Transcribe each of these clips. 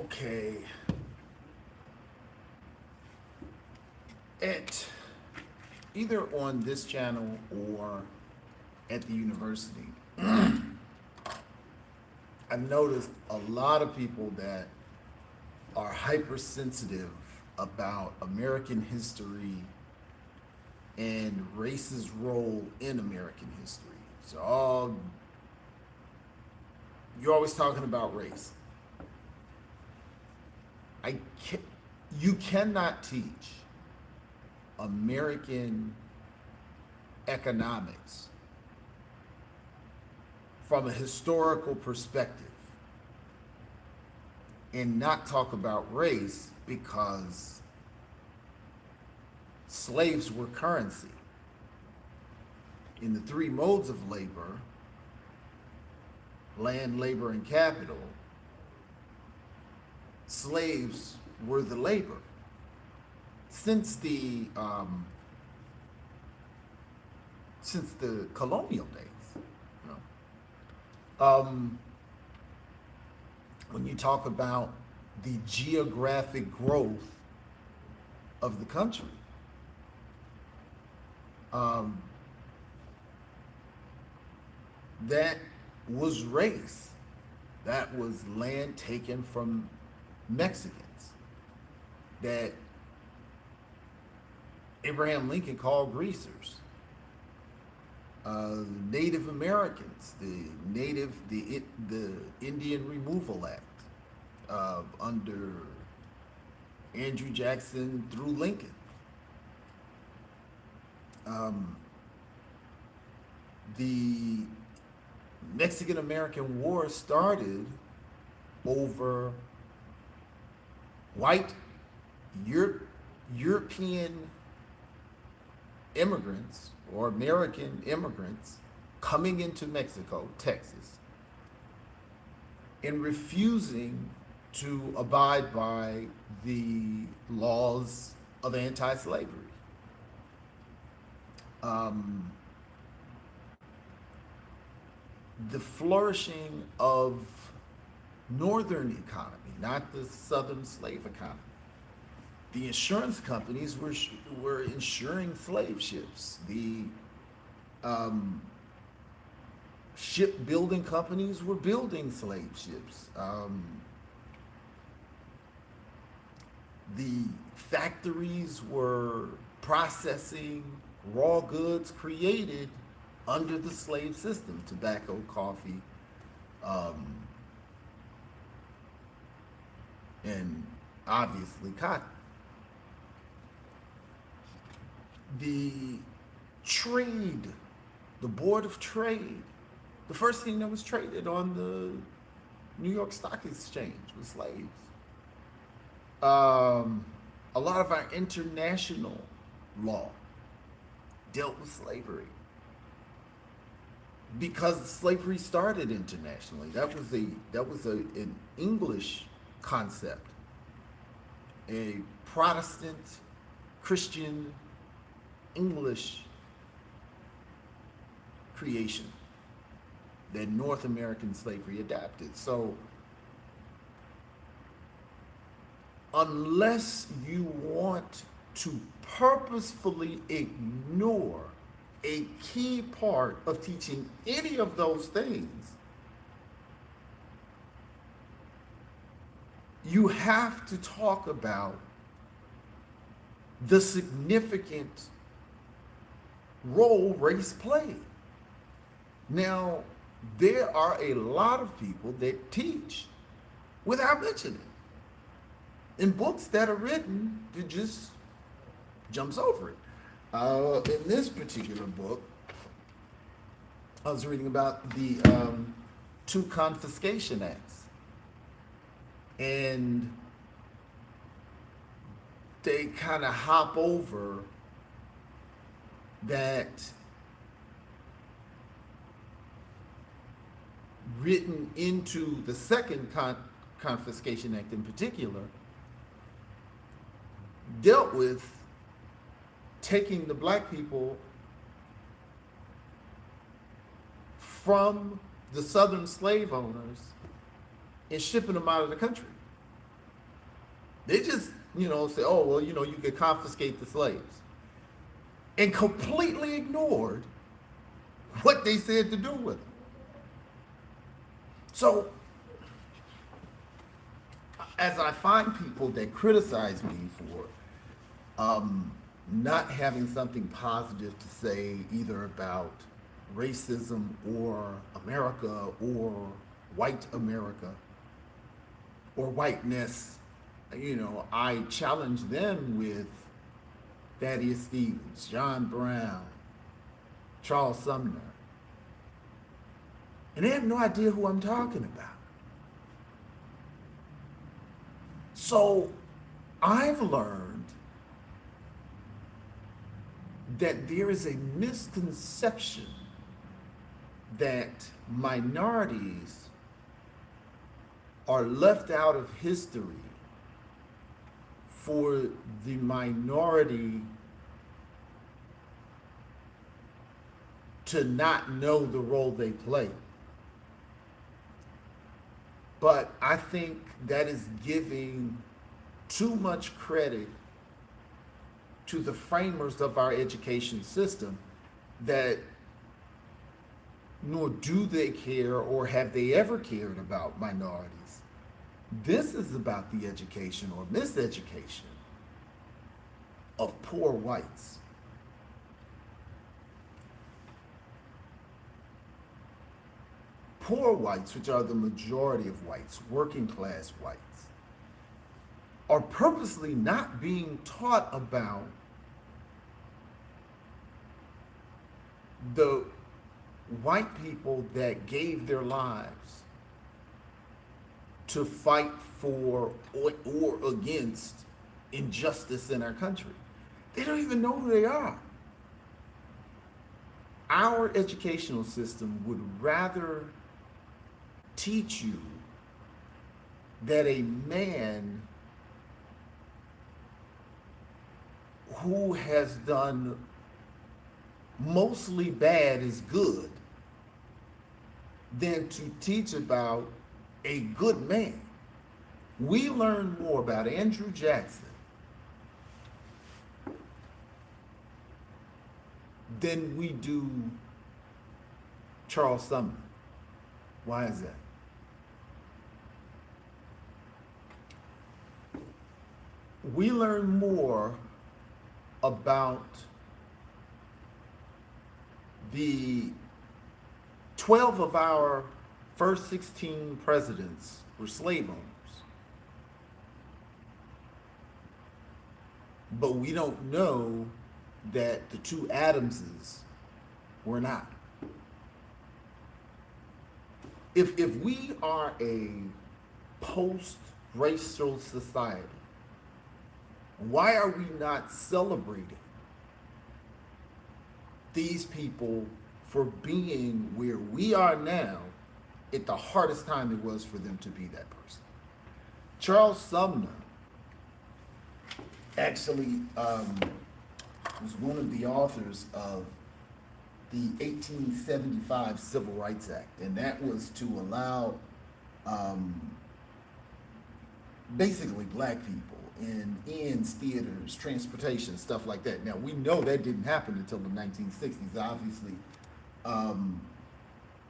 Okay. At either on this channel or at the university, I've noticed a lot of people that are hypersensitive about American history and race's role in American history. So you're always talking about race. I can, you cannot teach American economics from a historical perspective and not talk about race, because slaves were currency. In the three modes of labor, land, labor, and capital, slaves were the labor. Since the colonial days, you know, when you talk about the geographic growth of the country, that was race. That was land taken from Mexicans that Abraham Lincoln called greasers. Native Americans, the Indian Removal Act under Andrew Jackson through Lincoln. The Mexican-American War started over white European immigrants or American immigrants coming into Mexico, Texas, and refusing to abide by the laws of anti-slavery. The flourishing of northern economy, not the southern slave economy. The insurance companies were insuring slave ships. The shipbuilding companies were building slave ships. The factories were processing raw goods created under the slave system: tobacco, coffee, and obviously cotton. The trade, the Board of Trade, the first thing that was traded on the New York Stock Exchange was slaves. A lot of our international law dealt with slavery because slavery started internationally. That was an English concept, a Protestant Christian English creation that North American slavery adapted. So unless you want to purposefully ignore a key part of teaching any of those things, you have to talk about the significant role race played. Now, there are a lot of people that teach without mentioning it. In books that are written, it just jumps over it. In this particular book, I was reading about the two confiscation acts, and they kind of hop over that written into the second confiscation act in particular dealt with taking the black people from the southern slave owners and shipping them out of the country. They just, say, oh, well, you could confiscate the slaves, and completely ignored what they said to do with them. So, as I find people that criticize me for not having something positive to say either about racism or America or white America or whiteness, I challenge them with Thaddeus Stevens, John Brown, Charles Sumner. And they have no idea who I'm talking about. So I've learned that there is a misconception that minorities are left out of history for the minority to not know the role they play. But I think that is giving too much credit to the framers of our education system, that nor do they care or have they ever cared about minorities. This is about the education or miseducation of poor whites. Poor whites, which are the majority of whites, working class whites, are purposely not being taught about the white people that gave their lives to fight for or against injustice in our country. They don't even know who they are. Our educational system would rather teach you that a man who has done mostly bad is good than to teach about a good man. We learn more about Andrew Jackson than we do Charles Sumner. Why is that? We learn more about the 12 of our first 16 presidents were slave owners. But we don't know that the two Adamses were not. If we are a post-racial society, why are we not celebrating these people for being where we are now at the hardest time it was for them to be that person? Charles Sumner actually was one of the authors of the 1875 Civil Rights Act, and that was to allow basically black people in inns, theaters, transportation, stuff like that. Now, we know that didn't happen until the 1960s. Obviously,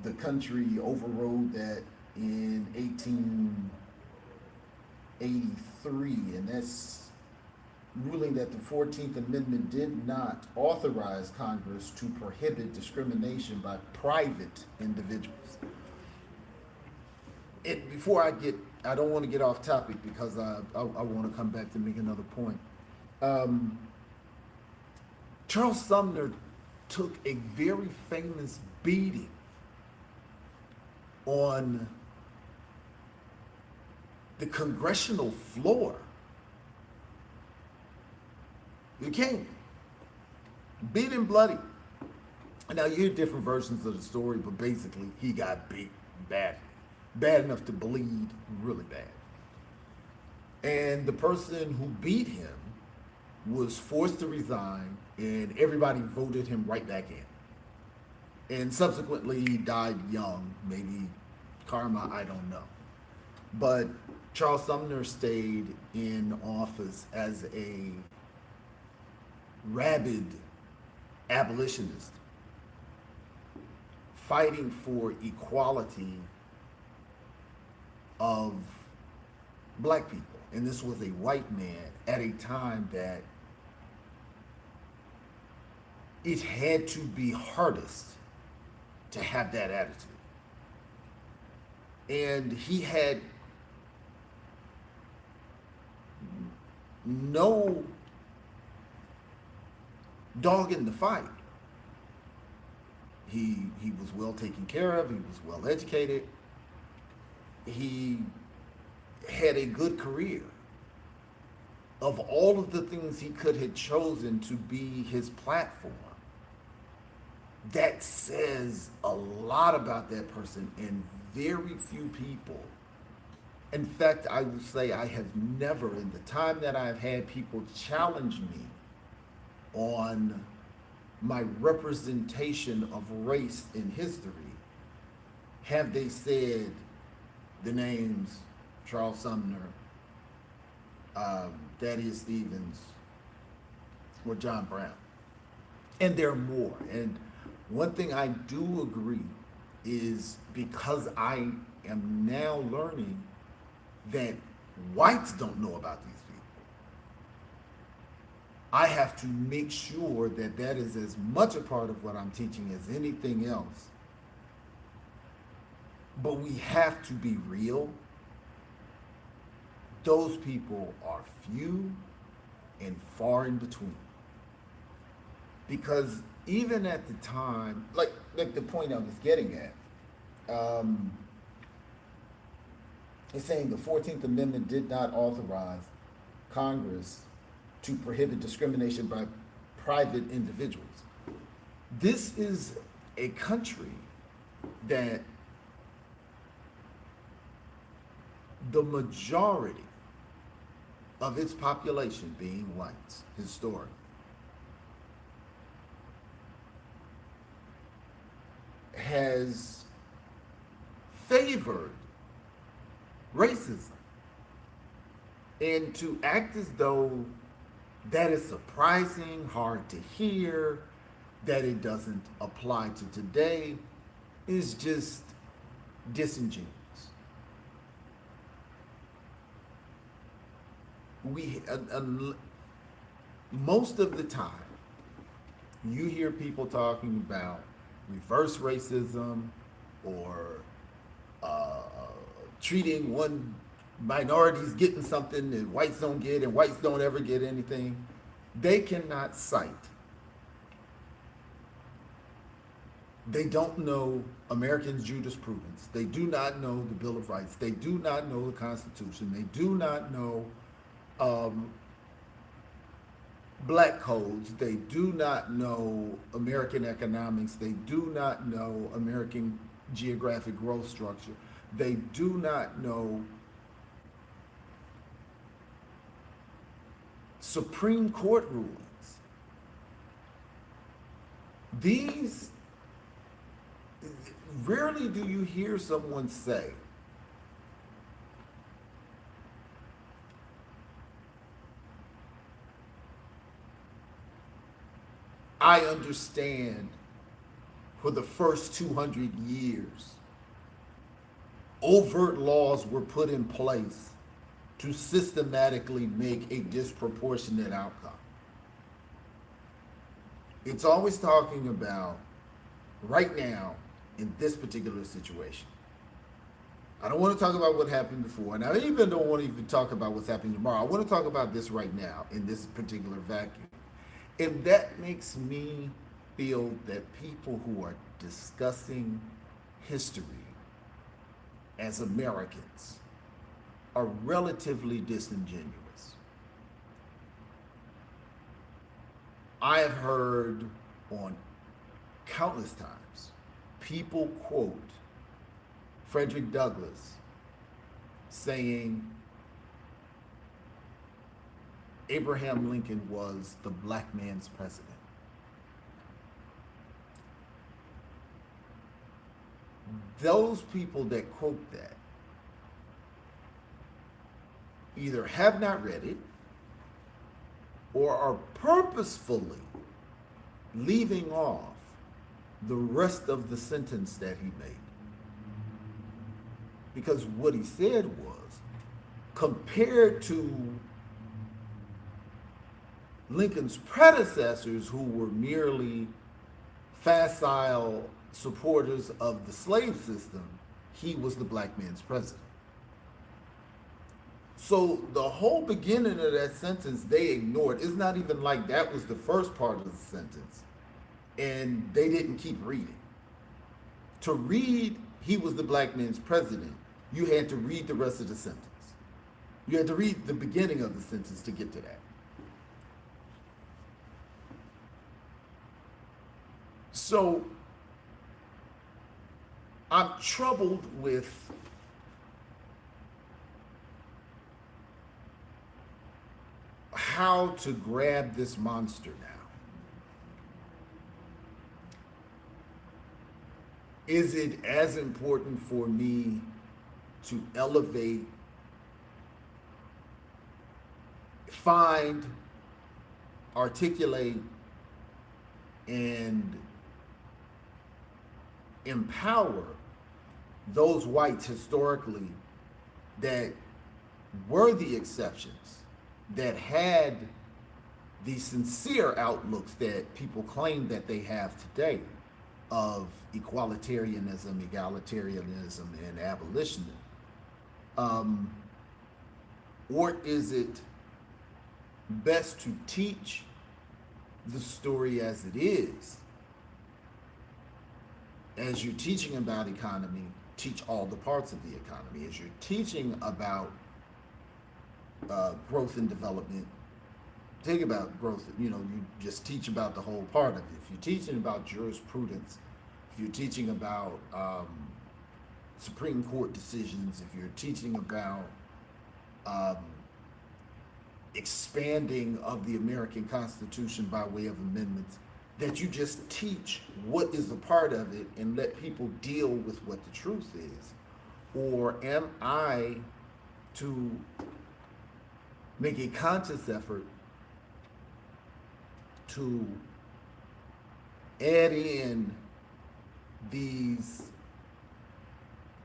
the country overrode that in 1883, and that's ruling that the 14th Amendment did not authorize Congress to prohibit discrimination by private individuals. I don't want to get off topic because I want to come back to make another point. Charles Sumner took a very famous beating on the congressional floor. You can't. Beat and bloody. Now, you hear different versions of the story, but basically, he got beat bad. Bad enough to bleed really bad. And the person who beat him was forced to resign, and everybody voted him right back in. And subsequently, he died young. Maybe karma, I don't know. But Charles Sumner stayed in office as a rabid abolitionist, fighting for equality of black people. And this was a white man at a time that it had to be hardest to have that attitude. And he had no dog in the fight. He was well taken care of, he was well educated, he had a good career. Of all of the things he could have chosen to be his platform, that says a lot about that person, and very few people. In fact, I will say I have never, in the time that I've had people challenge me on my representation of race in history, have they said the names Charles Sumner, Thaddeus Stevens, or John Brown. And there are more. And one thing I do agree is, because I am now learning that whites don't know about these people, I have to make sure that that is as much a part of what I'm teaching as anything else. But we have to be real. Those people are few and far in between. Because even at the time, like the point I was getting at, it's saying the 14th Amendment did not authorize Congress to prohibit discrimination by private individuals. This is a country that the majority of its population being whites, historically, has favored racism. And to act as though that is surprising, hard to hear, that it doesn't apply to today, is just disingenuous. Most of the time, you hear people talking about reverse racism, or treating one minorities getting something that whites don't get and whites don't ever get anything. They cannot cite. They don't know American jurisprudence. They do not know the Bill of Rights. They do not know the Constitution. They do not know black codes. They do not know American economics. They do not know American geographic growth structure. They do not know Supreme Court rulings. These, rarely do you hear someone say, I understand for the first 200 years, overt laws were put in place to systematically make a disproportionate outcome. It's always talking about right now in this particular situation. I don't want to talk about what happened before, and I even don't want to even talk about what's happening tomorrow. I want to talk about this right now in this particular vacuum. And that makes me feel that people who are discussing history as Americans are relatively disingenuous. I have heard on countless times people quote Frederick Douglass saying Abraham Lincoln was the black man's president. Those people that quote that either have not read it or are purposefully leaving off the rest of the sentence that he made. Because what he said was, compared to Lincoln's predecessors, who were merely facile supporters of the slave system, he was the black man's president. So the whole beginning of that sentence they ignored. It's not even like that was the first part of the sentence, and they didn't keep reading. To read, he was the black man's president, you had to read the rest of the sentence. You had to read the beginning of the sentence to get to that. So I'm troubled with how to grab this monster now. Is it as important for me to elevate, find, articulate, and empower those whites historically that were the exceptions, that had the sincere outlooks that people claim that they have today of equalitarianism, egalitarianism, and abolitionism? Or is it best to teach the story as it is? As you're teaching about economy, teach all the parts of the economy. As you're teaching about growth and development, think about growth, you just teach about the whole part of it. If you're teaching about jurisprudence, if you're teaching about Supreme Court decisions, if you're teaching about expanding of the American Constitution by way of amendments, that you just teach what is a part of it and let people deal with what the truth is? Or am I to make a conscious effort to add in these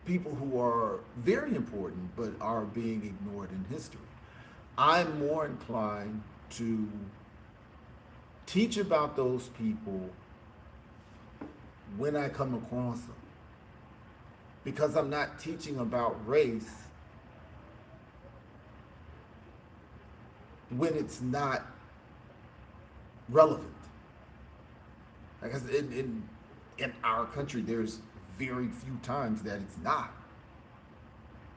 people who are very important but are being ignored in history? I'm more inclined to teach about those people when I come across them, because I'm not teaching about race when it's not relevant. Like I said, in our country, there's very few times that it's not.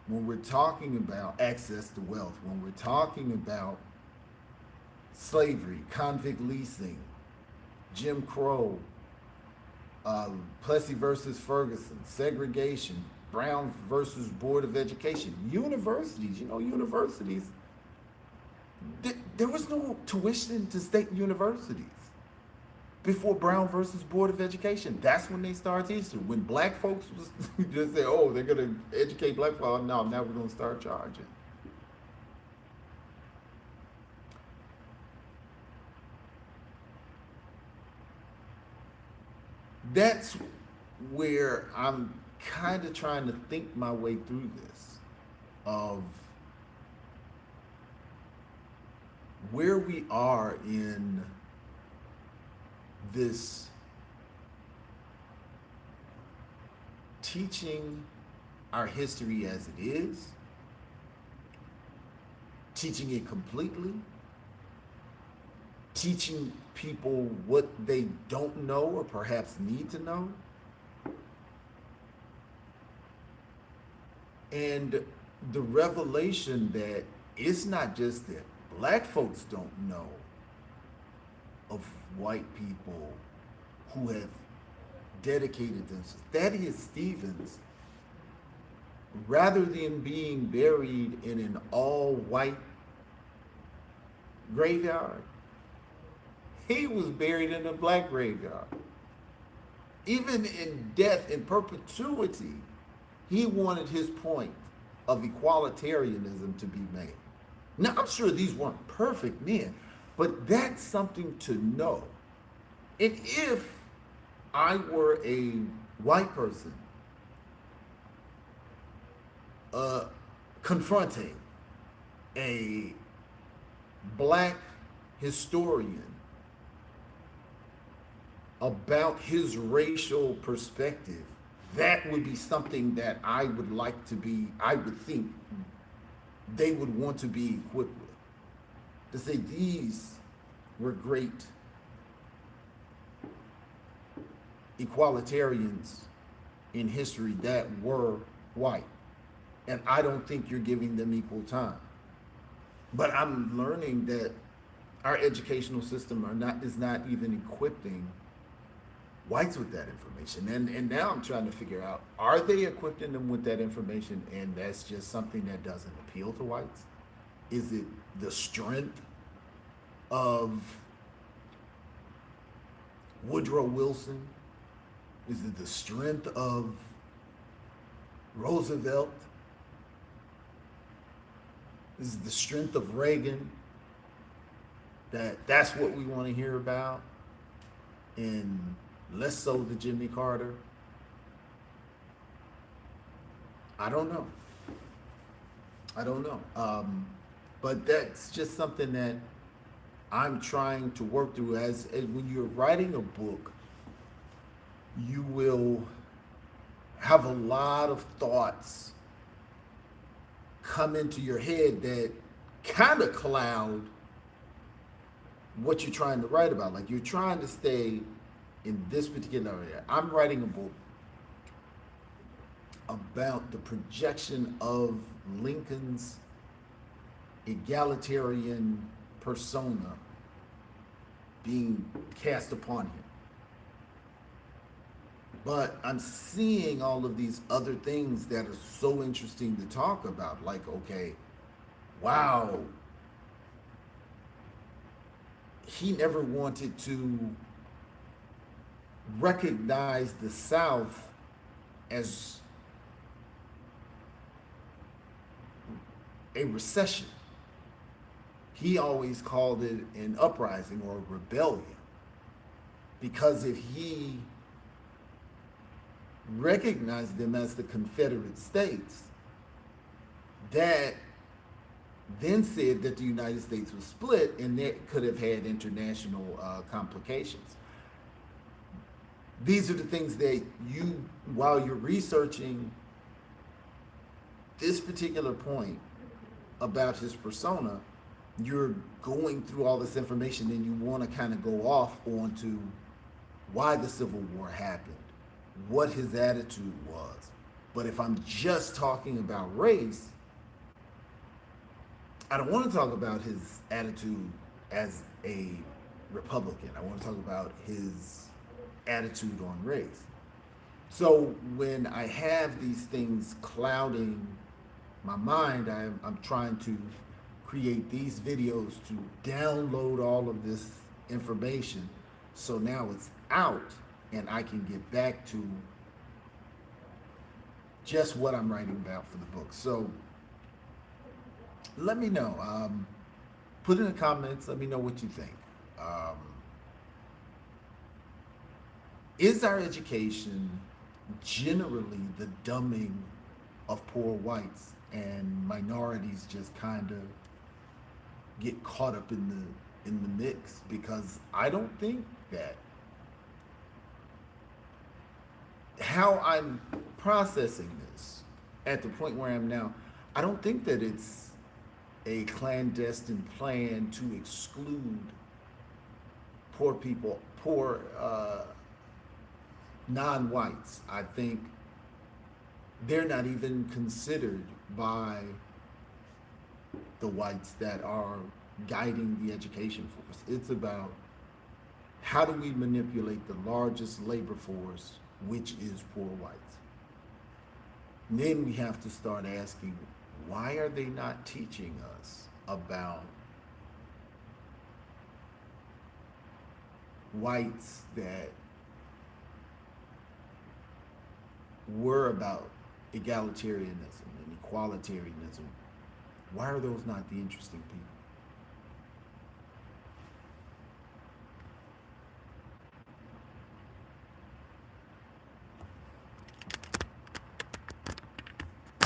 When we're talking about access to wealth, when we're talking about slavery, convict leasing, Jim Crow, Plessy versus Ferguson, segregation, Brown versus Board of Education, universities, there was no tuition to state universities before Brown versus Board of Education. That's when they started teaching. When black folks was just say, oh, they're going to educate black folks. No, now we're going to start charging. That's where I'm kind of trying to think my way through this, of where we are in this teaching our history as it is, teaching it completely, teaching people what they don't know or perhaps need to know, and the revelation that it's not just that black folks don't know of white people who have dedicated themselves. Thaddeus Stevens, rather than being buried in an all-white graveyard, he was buried in a black graveyard. Even in death, in perpetuity, he wanted his point of equalitarianism to be made. Now, I'm sure these weren't perfect men, but that's something to know. And if I were a white person uh, confronting a black historian about his racial perspective, that would be something that I would like to be, I would think they would want to be equipped with. To say these were great equalitarians in history that were white. And I don't think you're giving them equal time. But I'm learning that our educational system is not even equipping whites with that information. And now I'm trying to figure out, are they equipping them with that information and that's just something that doesn't appeal to whites? Is it the strength of Woodrow Wilson? Is it the strength of Roosevelt? Is it the strength of Reagan? That's what we want to hear about? And less so the Jimmy Carter? I don't know. I don't know. But that's just something that I'm trying to work through. As when you're writing a book, you will have a lot of thoughts come into your head that kind of cloud what you're trying to write about. Like you're trying to stay in this particular area. I'm writing a book about the projection of Lincoln's egalitarian persona being cast upon him. But I'm seeing all of these other things that are so interesting to talk about. Like, okay, wow, he never wanted to recognize the South as a recession. He always called it an uprising or a rebellion. Because if he recognized them as the Confederate States, that then said that the United States was split and that could have had international complications. These are the things that you, while you're researching this particular point about his persona, you're going through all this information and you want to kind of go off onto why the Civil War happened, what his attitude was. But if I'm just talking about race, I don't want to talk about his attitude as a Republican. I want to talk about his attitude on race. So when I have these things clouding my mind, I'm trying to create these videos to download all of this information so now it's out and I can get back to just what I'm writing about for the book. So let me know. Put in the comments. Let me know what you think. Is our education generally the dumbing of poor whites and minorities just kind of get caught up in the mix? Because I don't think that. How I'm processing this at the point where I am now, I don't think that it's a clandestine plan to exclude poor people, poor non-whites. I think they're not even considered by the whites that are guiding the education force. It's about how do we manipulate the largest labor force, which is poor whites. And then we have to start asking, why are they not teaching us about whites that were about egalitarianism and equalitarianism Why are those not the interesting people?